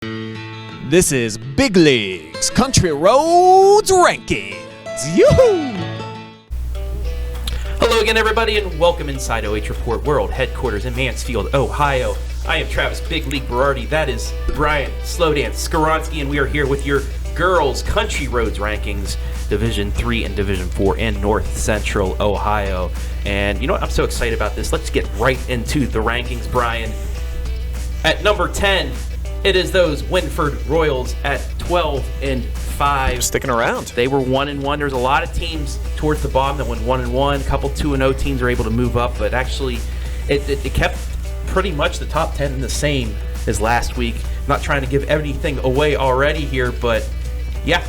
This is Big Leagues Country Roads Rankings. Yoo-hoo! Hello again, everybody, and welcome inside OH Report World Headquarters in Mansfield, Ohio. I am Travis Big League Berardi. That is Brian Slowdance Skowronski, and we are here with your Girls Country Roads Rankings, Division 3 and Division 4 in North Central Ohio. And you know what? I'm so excited about this. Let's get right into the rankings, Brian. At number 10, it is those Winford Royals at 12-5. Sticking around. They were 1-1. There's a lot of teams towards the bottom that went 1-1. A couple 2-0 teams are able to move up, but actually it kept pretty much the top 10 the same as last week. I'm not trying to give anything away already here, but yeah,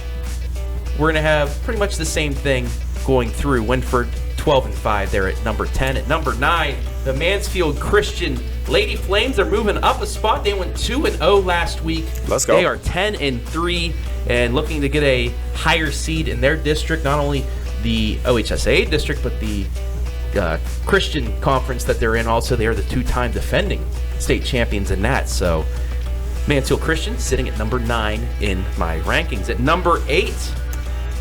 we're going to have pretty much the same thing going through. Winford 12-5 there at number 10. At number 9, the Mansfield Christian Lady Flames are moving up a spot. They went 2-0 last week. Let's go. They are 10-3 and looking to get a higher seed in their district, not only the OHSAA district, but the Christian conference that they're in also. They are the two-time defending state champions in that. So Mansfield Christian sitting at number 9 in my rankings. At number 8,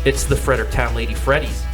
it's the Fredericktown Lady Freddies.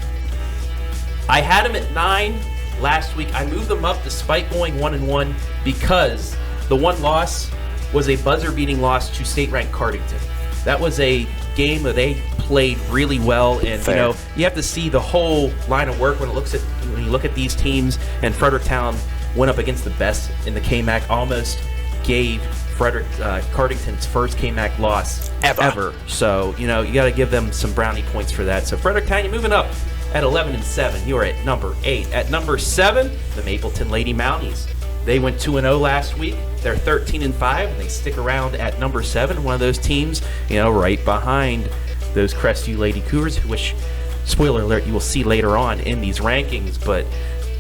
I had them at 9 last week. I moved them up despite going 1-1 because the one loss was a buzzer-beating loss to state-ranked Cardington. That was a game that they played really well, and Fair. you know, you have to see the whole line of work when you look at these teams. And Fredericktown went up against the best in the KMAC, almost gave Cardington's first KMAC loss ever. So you know, you got to give them some brownie points for that. So Fredericktown, you're moving up at 11-7. You are at number 8. At number 7, the Mapleton Lady Mounties. They went 2-0 last week. They're 13-5, and they stick around at number 7. One of those teams, you know, right behind those Crestview Lady Cougars, which, spoiler alert, you will see later on in these rankings. But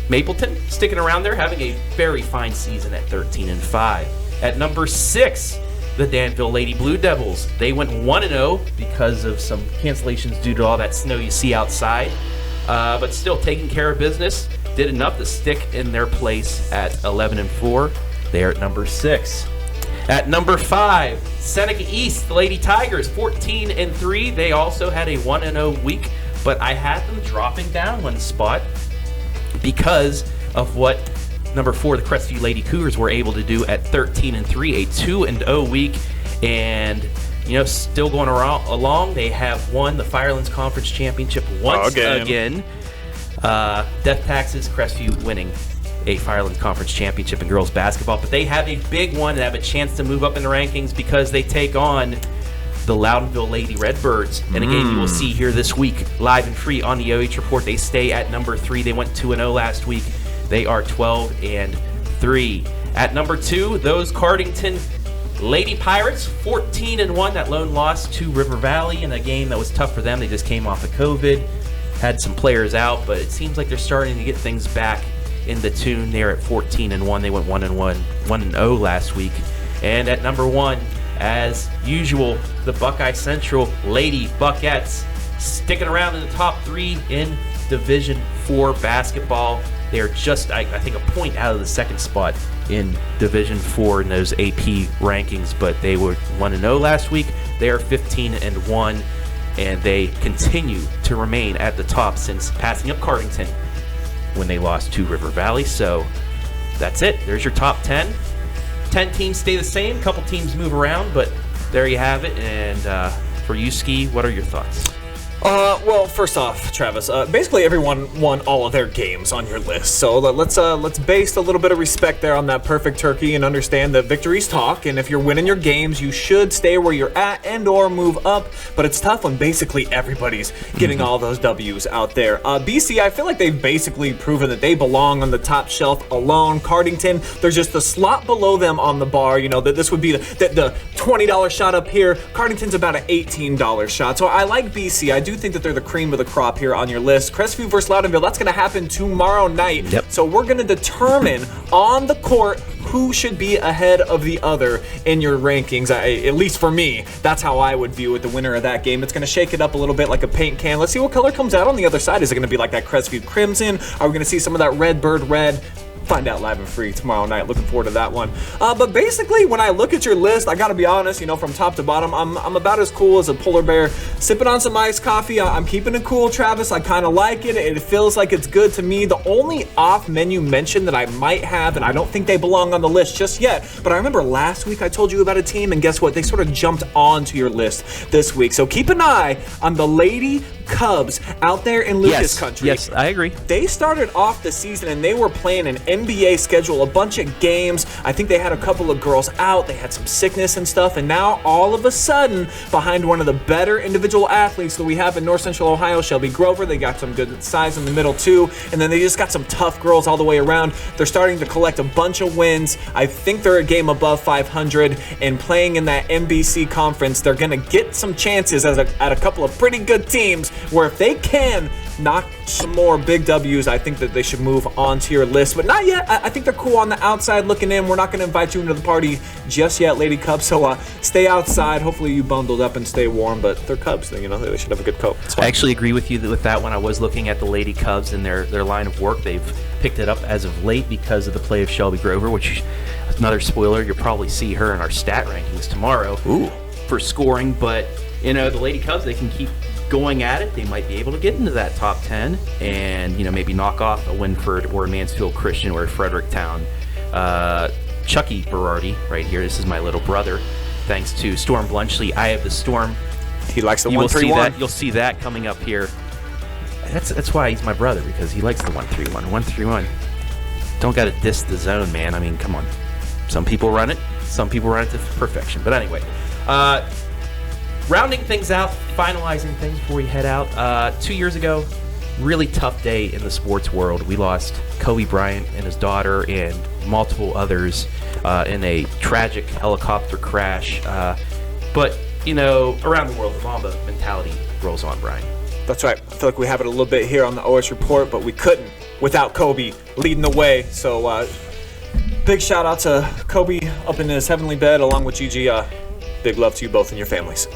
Mapleton sticking around there, having a very fine season at 13-5. At number 6, the Danville Lady Blue Devils. They went 1-0 because of some cancellations due to all that snow you see outside. But still taking care of business. Did enough to stick in their place at 11-4. They're at number 6. At number 5, Seneca East, the Lady Tigers, 14-3. They also had a 1-0 week, but I had them dropping down one spot because of what number 4, the Crestview Lady Cougars, were able to do at 13-3, a 2-0 week. And you know, still going along, they have won the Firelands Conference Championship once again. Death Taxes, Crestview winning a Firelands Conference Championship in girls basketball. But they have a big one and have a chance to move up in the rankings because they take on the Loudonville Lady Redbirds in a game you will see here this week, live and free on the OH Report. They stay at number 3. They went 2-0 last week. They are 12-3. At number 2, those Cardington Lady Pirates, 14-1. That lone loss to River Valley in a game that was tough for them. They just came off of COVID, had some players out, but it seems like they're starting to get things back in the tune. They're at 14-1. They went 1-0 last week. And at number 1, as usual, the Buckeye Central Lady Buckettes sticking around in the top 3 in Division 4 basketball. They're just, I think, a point out of the second spot in Division 4 in those AP rankings, but they were 1-0 last week. They are 15-1, and they continue to remain at the top since passing up Cardington when they lost to River Valley. So that's it. There's your top 10. 10 teams stay the same. A couple teams move around, but there you have it. And for you, Ski, what are your thoughts? Well, first off, Travis, basically everyone won all of their games on your list. So let's base a little bit of respect there on that perfect turkey and understand that victories talk. And if you're winning your games, you should stay where you're at and or move up. But it's tough when basically everybody's getting all those W's out there. BC, I feel like they've basically proven that they belong on the top shelf alone. Cardington, there's just a slot below them on the bar. You know, that this would be the $20 shot up here. Cardington's about an $18 shot. So I like BC. I do think that they're the cream of the crop here on your list. Crestview versus Loudonville, that's going to happen tomorrow night. Yep. So we're going to determine on the court who should be ahead of the other in your rankings. At least for me, that's how I would view it, the winner of that game. It's going to shake it up a little bit like a paint can. Let's see what color comes out on the other side. Is it going to be like that Crestview Crimson? Are we going to see some of that Redbird Red? Find out live and free tomorrow night. Looking forward to that one. But basically, when I look at your list, I gotta be honest, from top to bottom, I'm about as cool as a polar bear. Sipping on some iced coffee. I'm keeping it cool, Travis. I kind of like it. It feels like it's good to me. The only off-menu mention that I might have, and I don't think they belong on the list just yet, but I remember last week I told you about a team, and guess what? They sort of jumped onto your list this week. So keep an eye on the Lady Cubs out there in Lucas Country. Yes, I agree. They started off the season and they were playing an NBA schedule, a bunch of games. I think they had a couple of girls out. They had some sickness and stuff. And now all of a sudden, behind one of the better individual athletes that we have in North Central Ohio, Shelby Grover, they got some good size in the middle too. And then they just got some tough girls all the way around. They're starting to collect a bunch of wins. I think they're a game above 500 and playing in that NBC conference. They're going to get some chances at a couple of pretty good teams where if they can knock some more big W's, I think that they should move on to your list. But not yet. I think they're cool on the outside looking in. We're not going to invite you into the party just yet, Lady Cubs. So stay outside. Hopefully you bundled up and stay warm. But they're Cubs. They should have a good coat. I actually agree with you with that one. I was looking at the Lady Cubs and their line of work. They've picked it up as of late because of the play of Shelby Grover, which is another spoiler. You'll probably see her in our stat rankings tomorrow for scoring. But, the Lady Cubs, they can keep going at it. They might be able to get into that top 10 and, maybe knock off a Winford or a Mansfield Christian or a Fredericktown. Chucky Berardi right here. This is my little brother. Thanks to Storm Blunchley. I have the Storm. He likes the 1-3-1. You'll see that coming up here. That's why he's my brother, because he likes the 1-3-1. 1-3-1. Don't got to diss the zone, man. I mean, come on. Some people run it. Some people run it to perfection. But anyway, rounding things out, finalizing things before we head out. 2 years ago, really tough day in the sports world. We lost Kobe Bryant and his daughter and multiple others in a tragic helicopter crash. But, around the world, the Mamba mentality rolls on, Brian. That's right. I feel like we have it a little bit here on the OS Report, but we couldn't without Kobe leading the way. So big shout out to Kobe up in his heavenly bed along with Gigi. Big love to you both and your families.